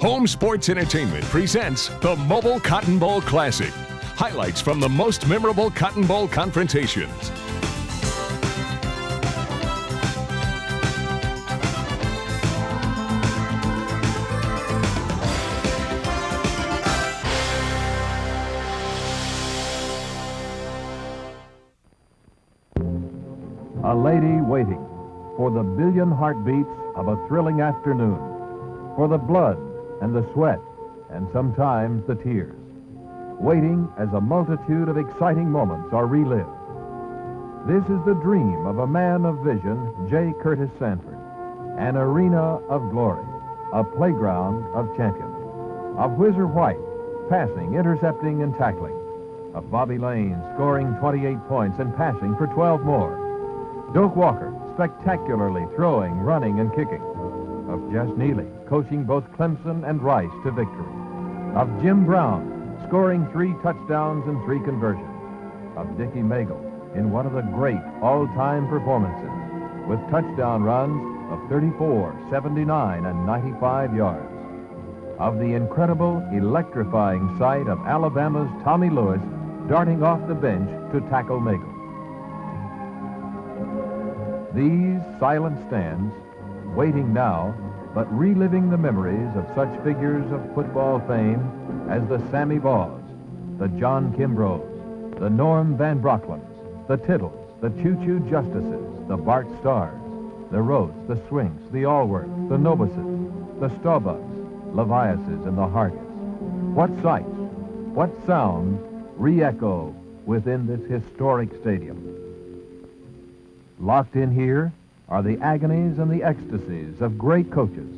Home Sports Entertainment presents the Mobil Cotton Bowl Classic. Highlights from the most memorable Cotton Bowl confrontations. A lady waiting for the billion heartbeats of a thrilling afternoon, for the blood and the sweat and sometimes the tears, waiting as a multitude of exciting moments are relived. This is the dream of a man of vision, J. Curtis Sanford, an arena of glory, a playground of champions, of Whizzer White, passing, intercepting, and tackling, of Bobby Lane scoring 28 points and passing for 12 more, Doak Walker spectacularly throwing, running, and kicking, of Jess Neely coaching both Clemson and Rice to victory, of Jim Brown scoring 3 touchdowns and 3 conversions, of Dickie Magle in one of the great all-time performances with touchdown runs of 34, 79, and 95 yards, of the incredible, electrifying sight of Alabama's Tommy Lewis darting off the bench to tackle Magle. These silent stands, waiting now, but reliving the memories of such figures of football fame as the Sammy Baugh, the John Kimbroughs, the Norm Van Brocklins, the Tittles, the Choo-Choo Justices, the Bart Starrs, the Rhodes, the Swinks, the Allworths, the Nobuses, the Staubucks, Leviases, and the Hargis. What sights, what sounds re-echo within this historic stadium? Locked in here are the agonies and the ecstasies of great coaches: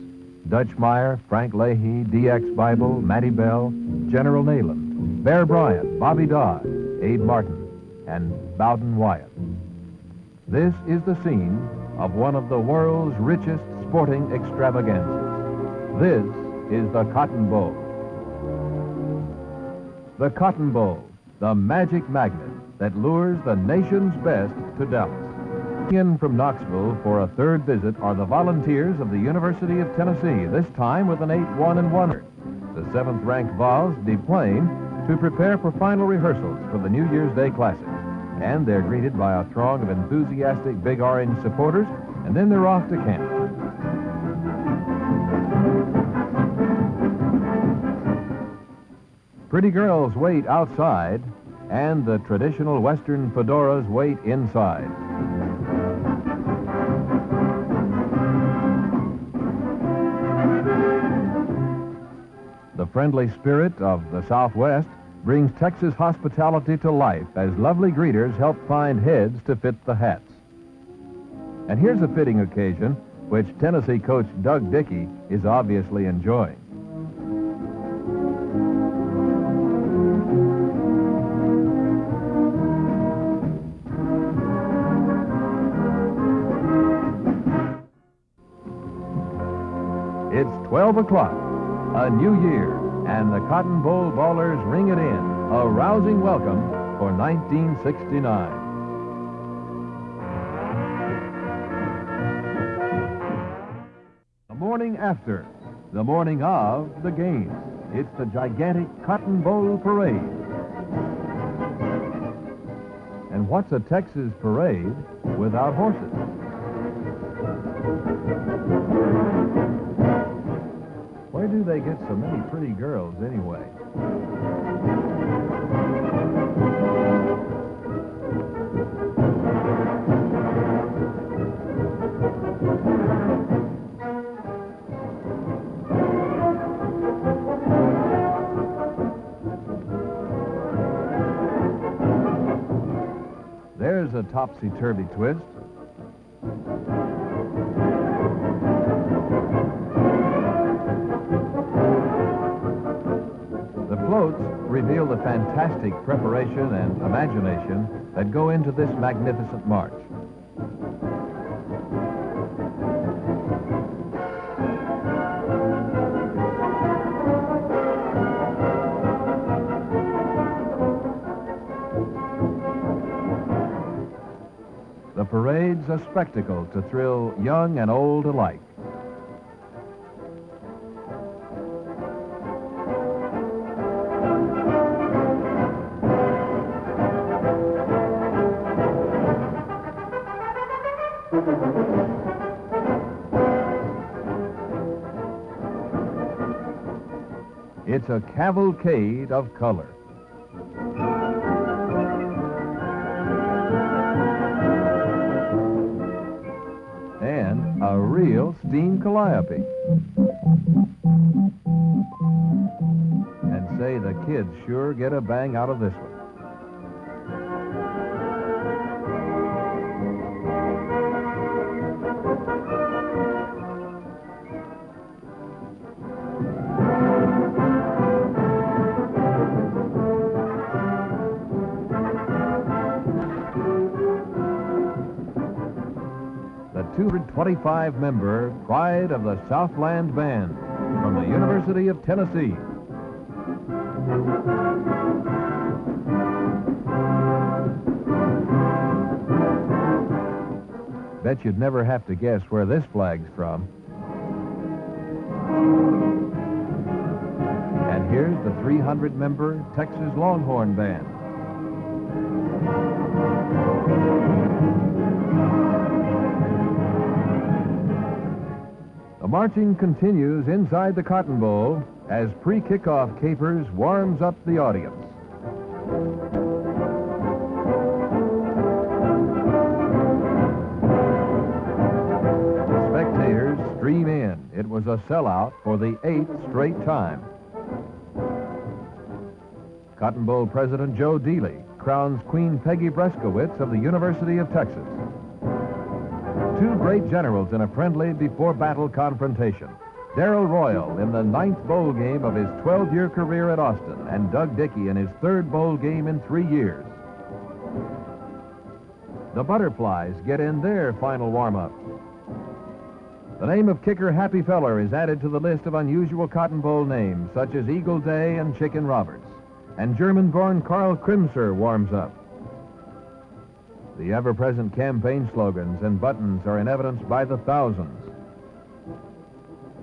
Dutch Meyer, Frank Leahy, D.X. Bible, Matty Bell, General Neyland, Bear Bryant, Bobby Dodd, Abe Martin, and Bowden Wyatt. This is the scene of one of the world's richest sporting extravaganzas. This is the Cotton Bowl. The Cotton Bowl, the magic magnet that lures the nation's best to Dallas. In from Knoxville for a third visit are the Volunteers of the University of Tennessee, this time with an 8-1-1. The 7th-ranked Vols deplane to prepare for final rehearsals for the New Year's Day Classic. And they're greeted by a throng of enthusiastic Big Orange supporters, and then they're off to camp. Pretty girls wait outside, and the traditional Western fedoras wait inside. The friendly spirit of the Southwest brings Texas hospitality to life as lovely greeters help find heads to fit the hats. And here's a fitting occasion which Tennessee coach Doug Dickey is obviously enjoying. It's 12 o'clock. A new year, and the Cotton Bowl ballers ring it in. A rousing welcome for 1969. The morning after, the morning of the game. It's the gigantic Cotton Bowl Parade. And what's a Texas parade without horses? Where do they get so many pretty girls anyway? There's a topsy-turvy twist. Floats reveal the fantastic preparation and imagination that go into this magnificent march. The parade's a spectacle to thrill young and old alike. It's a cavalcade of color. And a real steam calliope. And say the kids sure get a bang out of this one. The 225-member Pride of the Southland Band from the University of Tennessee. Bet you'd never have to guess where this flag's from. And here's the 300-member Texas Longhorn Band. The marching continues inside the Cotton Bowl as pre-kickoff capers warms up the audience. Spectators stream in. It was a sellout for the 8th straight time. Cotton Bowl President Joe Dealey crowns Queen Peggy Breskowitz of the University of Texas. Two great generals in a friendly before-battle confrontation. Darrell Royal in the 9th bowl game of his 12-year career at Austin, and Doug Dickey in his 3rd bowl game in 3 years. The Butterflies get in their final warm-up. The name of kicker Happy Feller is added to the list of unusual Cotton Bowl names, such as Eagle Day and Chicken Roberts. And German-born Carl Crimser warms up. The ever-present campaign slogans and buttons are in evidence by the thousands.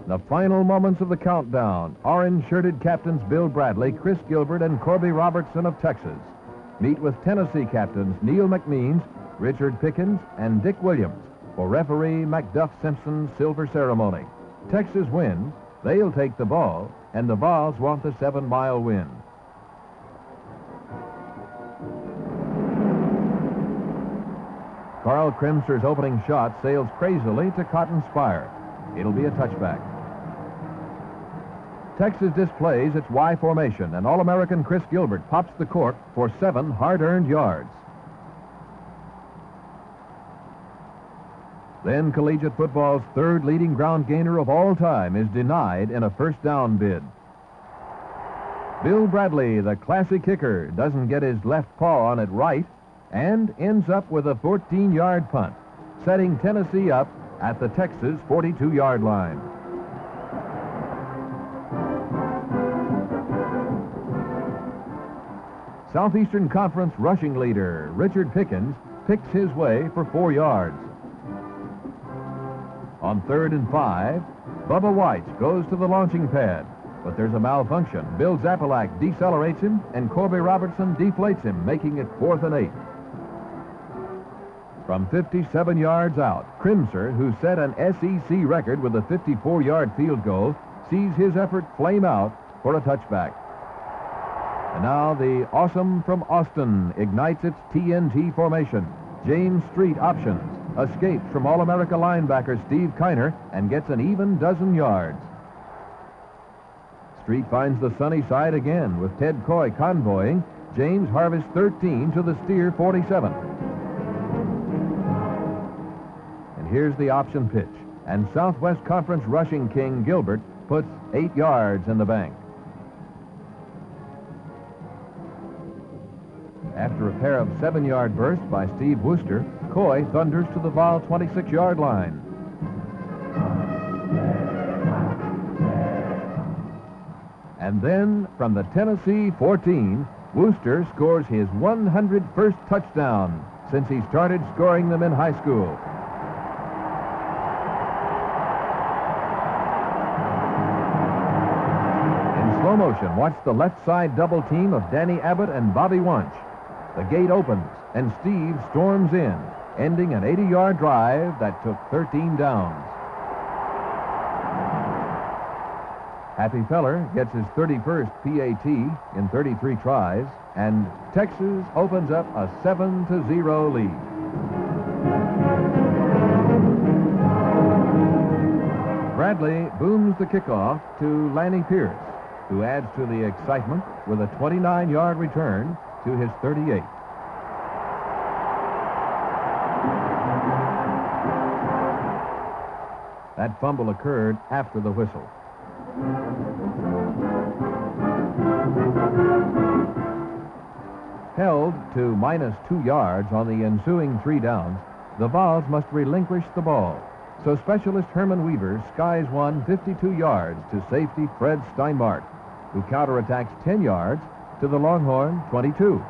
The final moments of the countdown, orange-shirted captains Bill Bradley, Chris Gilbert, and Corby Robertson of Texas meet with Tennessee captains Neil McMeans, Richard Pickens, and Dick Williams for referee McDuff Simpson's silver ceremony. Texas wins, they'll take the ball, and the Vols want the 7-mile win. Carl Crimser's opening shot sails crazily to Cotton Spire. It'll be a touchback. Texas displays its Y formation, and All-American Chris Gilbert pops the cork for 7 hard-earned yards. Then collegiate football's 3rd leading ground gainer of all time is denied in a first down bid. Bill Bradley, the classic kicker, doesn't get his left paw on it right, and ends up with a 14-yard punt, setting Tennessee up at the Texas 42-yard line. Southeastern Conference rushing leader Richard Pickens picks his way for 4 yards. On 3rd and 5, Bubba Whites goes to the launching pad, but there's a malfunction. Bill Zapalak decelerates him, and Corby Robertson deflates him, making it 4th and 8. From 57 yards out, Crimser, who set an SEC record with a 54-yard field goal, sees his effort flame out for a touchback. And now the Awesome from Austin ignites its TNT formation. James Street options, escapes from All-America linebacker Steve Kiner, and gets an even dozen yards. Street finds the sunny side again with Ted Coy convoying. James harvests 13 to the Steer 47. Here's the option pitch, and Southwest Conference rushing king Gilbert puts 8 yards in the bank. After a pair of 7-yard bursts by Steve Wooster, Coy thunders to the Vol 26-yard line. And then, from the Tennessee 14, Wooster scores his 101st touchdown since he started scoring them in high school. Slow motion, watch the left side double team of Danny Abbott and Bobby Wunsch. The gate opens, and Steve storms in. ending an 80-yard drive that took 13 downs. Happy Feller gets his 31st PAT in 33 tries, and Texas opens up a 7-0 lead. Bradley booms the kickoff to Lanny Pierce, who adds to the excitement with a 29-yard return to his 38. That fumble occurred after the whistle. Held to -2 yards on the ensuing 3 downs, the Vols must relinquish the ball. So specialist Herman Weaver skies one 52 yards to safety Fred Steinmark, who counterattacks 10 yards to the Longhorn 22.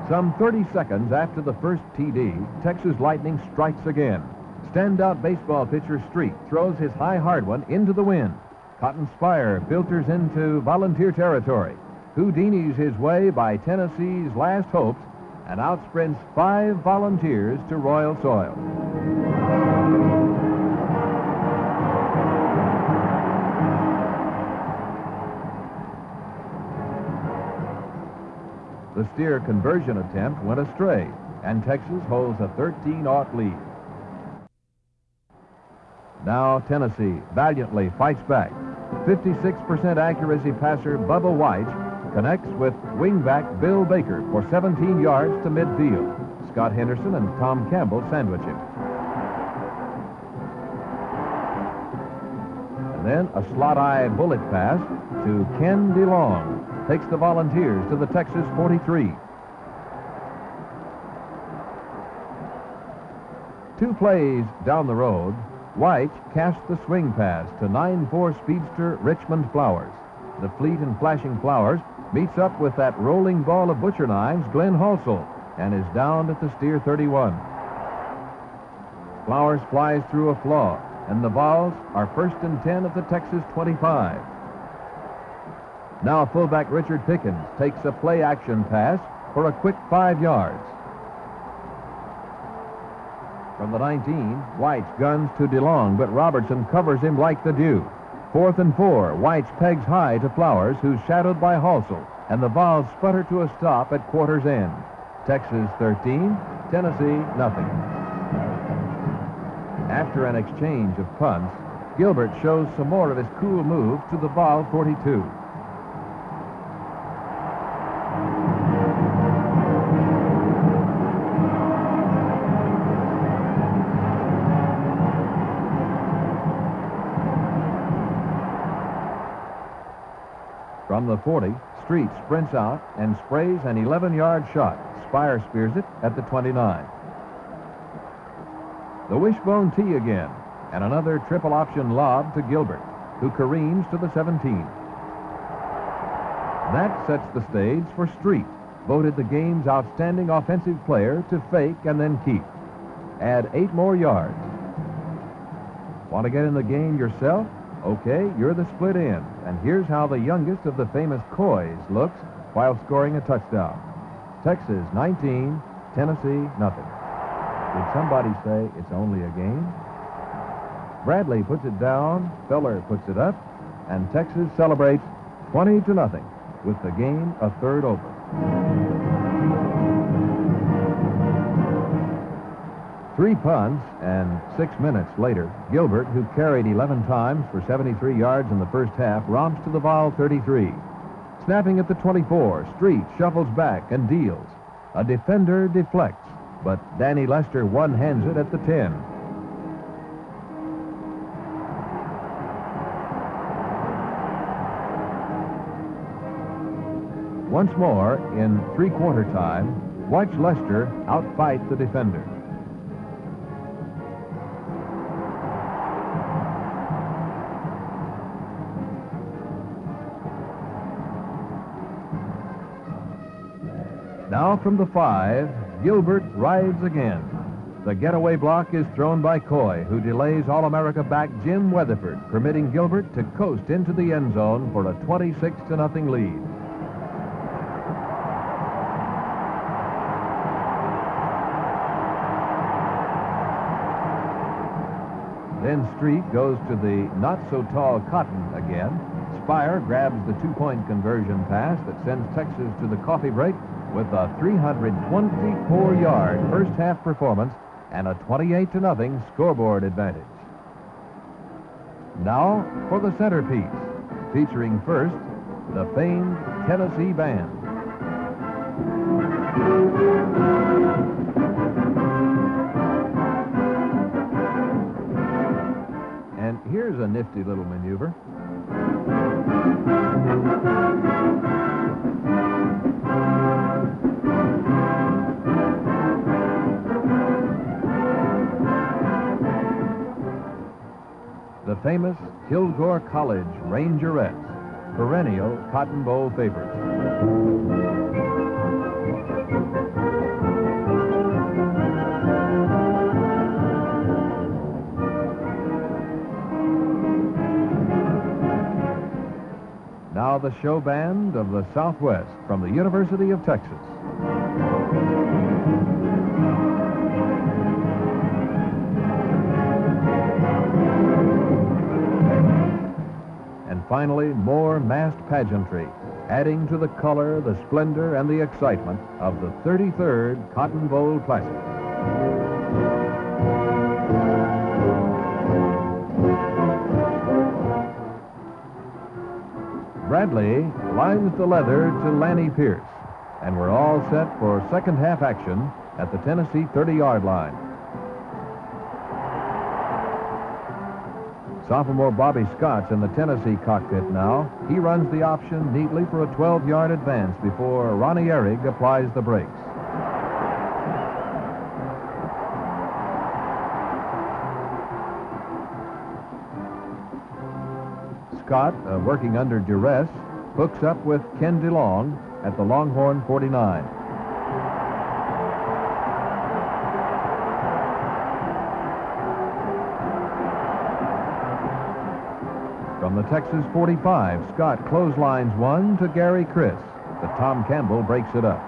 Some 30 seconds after the first TD, Texas Lightning strikes again. Standout baseball pitcher Street throws his high hard one into the wind. Cotton Spire filters into Volunteer territory. Houdini's his way by Tennessee's last hopes and outsprints 5 Volunteers to royal soil. The Steer conversion attempt went astray, and Texas holds a 13-0 lead. Now Tennessee valiantly fights back. 56% accuracy passer Bubba White connects with wingback Bill Baker for 17 yards to midfield. Scott Henderson and Tom Campbell sandwich him. And then a slot-eye bullet pass to Ken DeLong takes the Volunteers to the Texas 43. 2 plays down the road, White casts the swing pass to 9'4" speedster Richmond Flowers. The fleet and flashing Flowers meets up with that rolling ball of butcher knives, Glenn Halsell, and is downed at the Steer 31. Flowers flies through a flaw, and the Vols are 1st and 10 at the Texas 25. Now fullback Richard Pickens takes a play-action pass for a quick 5 yards. From the 19, White guns to DeLong, but Robertson covers him like the dew. 4th and 4, White pegs high to Flowers, who's shadowed by Halsell, and the Vols sputter to a stop at quarter's end. Texas 13, Tennessee nothing. After an exchange of punts, Gilbert shows some more of his cool move to the Vol 42. From the 40, Street sprints out and sprays an 11-yard shot. Spire spears it at the 29. The wishbone tee again, and another triple option lob to Gilbert, who careens to the 17. That sets the stage for Street, voted the game's outstanding offensive player to fake and then keep. Add 8 more yards. Want to get in the game yourself? Okay, you're the split end, and here's how the youngest of the famous Coys looks while scoring a touchdown. Texas 19, Tennessee nothing. Did somebody say it's only a game? Bradley puts it down, Feller puts it up, and Texas celebrates 20-0 with the game a third over. Three punts, and 6 minutes later, Gilbert, who carried 11 times for 73 yards in the first half, romps to the Vol 33. Snapping at the 24, Street shuffles back and deals. A defender deflects, but Danny Lester one-hands it at the 10. Once more, in three-quarter time, watch Lester outfight the defender. Now from the 5, Gilbert rides again. The getaway block is thrown by Coy, who delays All-America back Jim Weatherford, permitting Gilbert to coast into the end zone for a 26-0 lead. Then Street goes to the not-so-tall Cotton again. Spire grabs the two-point conversion pass that sends Texas to the coffee break with a 324-yard first-half performance and a 28-0 scoreboard advantage. Now for the centerpiece, featuring first the famed Tennessee Band. And here's a nifty little maneuver. The famous Kilgore College Rangerettes, perennial Cotton Bowl favorites. Now the show band of the Southwest from the University of Texas. And finally, more masked pageantry, adding to the color, the splendor, and the excitement of the 33rd Cotton Bowl Classic. Bradley lines the leather to Lanny Pierce, and we're all set for second half action at the Tennessee 30-yard line. Sophomore Bobby Scott's in the Tennessee cockpit now. He runs the option neatly for a 12-yard advance before Ronnie Ehrig applies the brakes. Scott, working under duress, hooks up with Ken DeLong at the Longhorn 49. From the Texas 45, Scott clotheslines one to Gary Chris, but Tom Campbell breaks it up.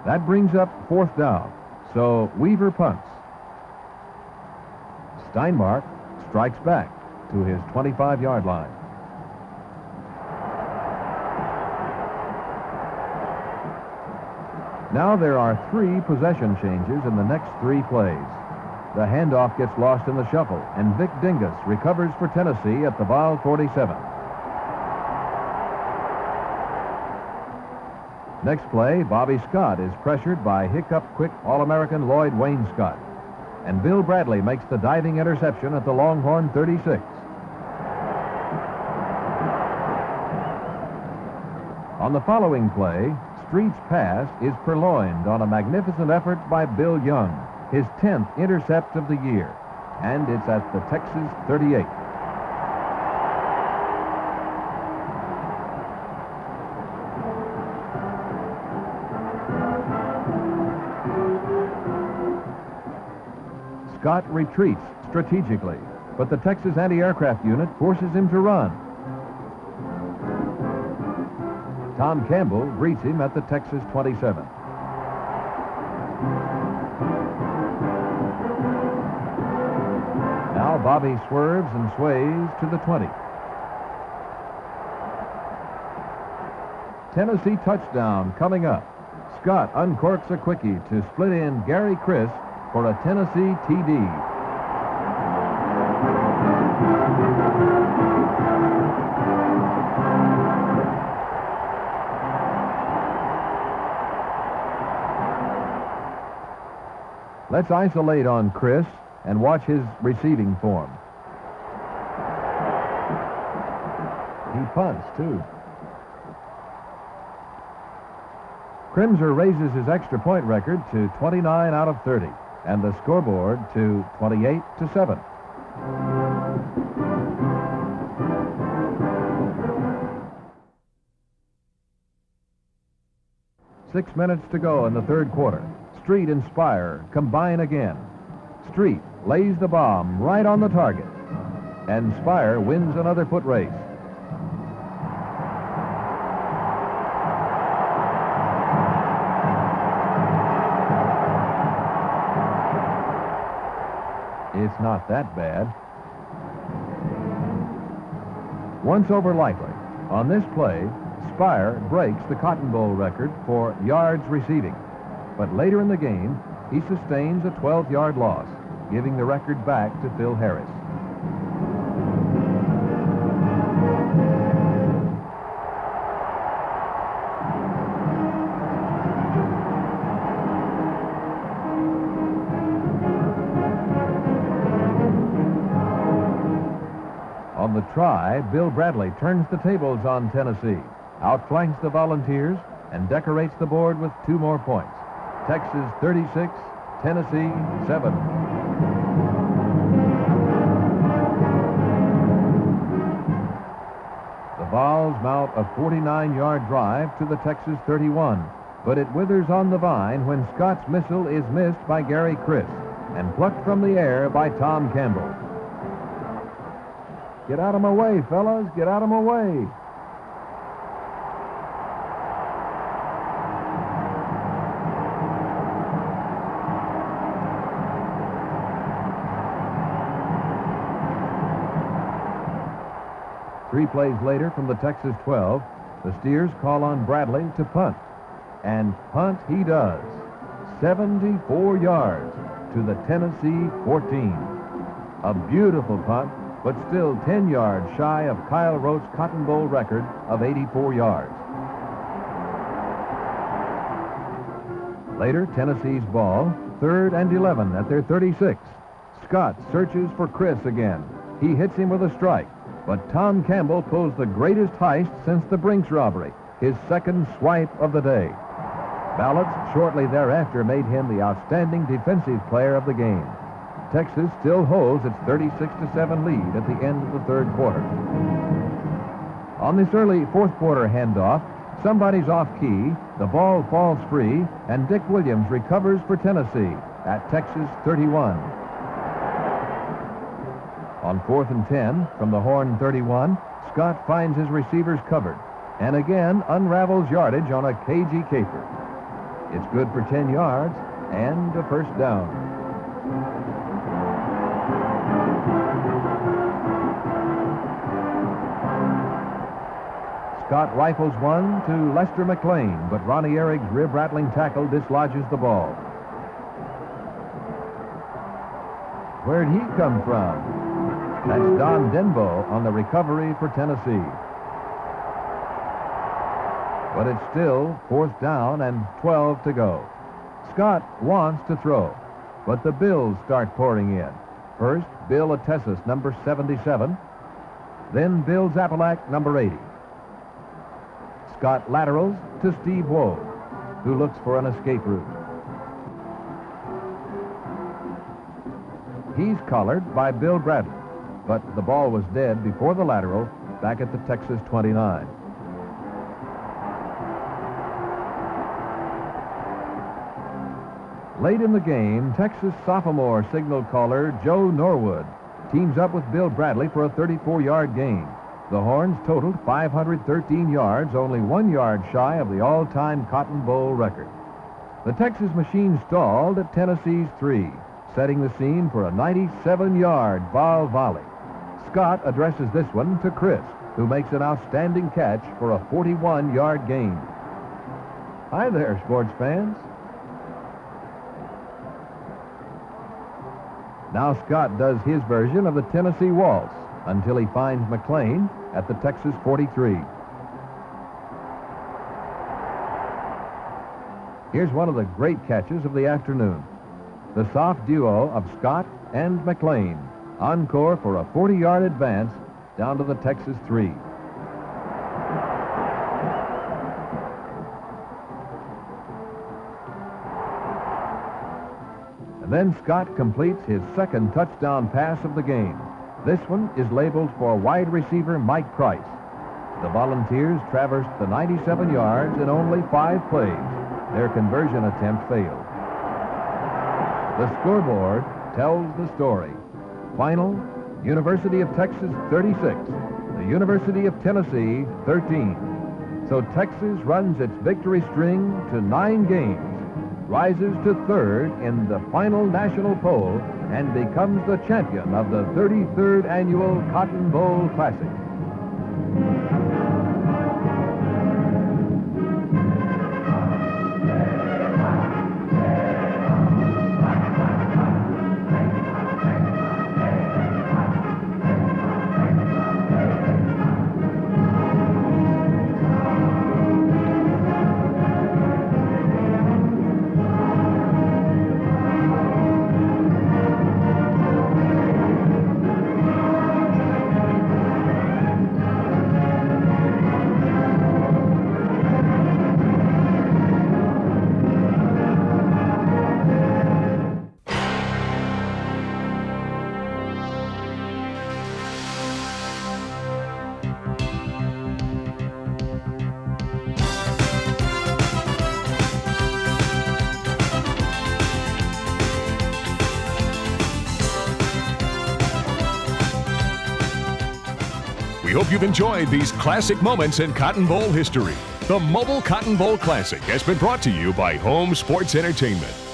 That brings up fourth down, so Weaver punts. Steinmark strikes back to his 25-yard line. Now there are 3 possession changes in the next 3 plays. The handoff gets lost in the shuffle, and Vic Dingus recovers for Tennessee at the Vol 47. Next play, Bobby Scott is pressured by hiccup-quick All-American Lloyd Wainscott, and Bill Bradley makes the diving interception at the Longhorn 36. On the following play, Street's pass is purloined on a magnificent effort by Bill Young, his 10th intercept of the year, and it's at the Texas 38. Scott retreats strategically, but the Texas anti-aircraft unit forces him to run. Tom Campbell greets him at the Texas 27. Now Bobby swerves and sways to the 20. Tennessee touchdown coming up. Scott uncorks a quickie to split in Gary Chris for a Tennessee TD. Let's isolate on Chris and watch his receiving form. He punts, too. Crimser raises his extra point record to 29 out of 30, and the scoreboard to 28-7. Six minutes to go in the third quarter. Street and Spire combine again. Street lays the bomb right on the target, and Spire wins another foot race. it's not that bad. Once over lightly. On this play, Spire breaks the Cotton Bowl record for yards receiving. But later in the game, he sustains a 12-yard loss, giving the record back to Phil Harris. On the try, Bill Bradley turns the tables on Tennessee, outflanks the Volunteers, and decorates the board with 2 more points. Texas 36, Tennessee 7. The Vols mount a 49-yard drive to the Texas 31, but it withers on the vine when Scott's missile is missed by Gary Criss and plucked from the air by Tom Campbell. Get out of my way, fellas. Get out of my way. Three plays later from the Texas 12, the Steers call on Bradley to punt. And punt he does. 74 yards to the Tennessee 14. A beautiful punt, but still 10 yards shy of Kyle Rote's Cotton Bowl record of 84 yards. Later, Tennessee's ball, 3rd and 11 at their 36. Scott searches for Criss again. He hits him with a strike, but Tom Campbell pulls the greatest heist since the Brinks robbery, his second swipe of the day. Ballots shortly thereafter made him the outstanding defensive player of the game. Texas still holds its 36-7 lead at the end of the 3rd quarter. On this early 4th quarter handoff, somebody's off key, the ball falls free, and Dick Williams recovers for Tennessee at Texas 31. On 4th and 10, from the Horn 31, Scott finds his receivers covered, and again unravels yardage on a cagey caper. It's good for 10 yards and a first down. Scott rifles one to Lester McLean, but Ronnie Erig's rib-rattling tackle dislodges the ball. Where'd he come from? That's Don Denbo on the recovery for Tennessee. But it's still 4th down and 12 to go. Scott wants to throw, but the Bills start pouring in. First, Bill Atessis, number 77. Then Bill Zapalak, number 80. Scott laterals to Steve Woe, who looks for an escape route. He's collared by Bill Bradley, but the ball was dead before the lateral back at the Texas 29. Late in the game, Texas sophomore signal caller Joe Norwood teams up with Bill Bradley for a 34-yard gain. The Horns totaled 513 yards, only 1 yard shy of the all-time Cotton Bowl record. The Texas machine stalled at Tennessee's 3, setting the scene for a 97-yard ball volley. Scott addresses this one to Criss, who makes an outstanding catch for a 41-yard gain. Hi there, sports fans. Now Scott does his version of the Tennessee waltz until he finds McLean at the Texas 43. Here's one of the great catches of the afternoon. The soft duo of Scott and McLean encore for a 40-yard advance down to the Texas 3. And then Scott completes his second touchdown pass of the game. This one is labeled for wide receiver Mike Price. The Volunteers traversed the 97 yards in only 5 plays. Their conversion attempt failed. The scoreboard tells the story. Final, University of Texas 36, the University of Tennessee 13. So Texas runs its victory string to 9 games, rises to 3rd in the final national poll and becomes the champion of the 33rd Annual Cotton Bowl Classic. We hope you've enjoyed these classic moments in Cotton Bowl history. The Mobil Cotton Bowl Classic has been brought to you by Home Sports Entertainment.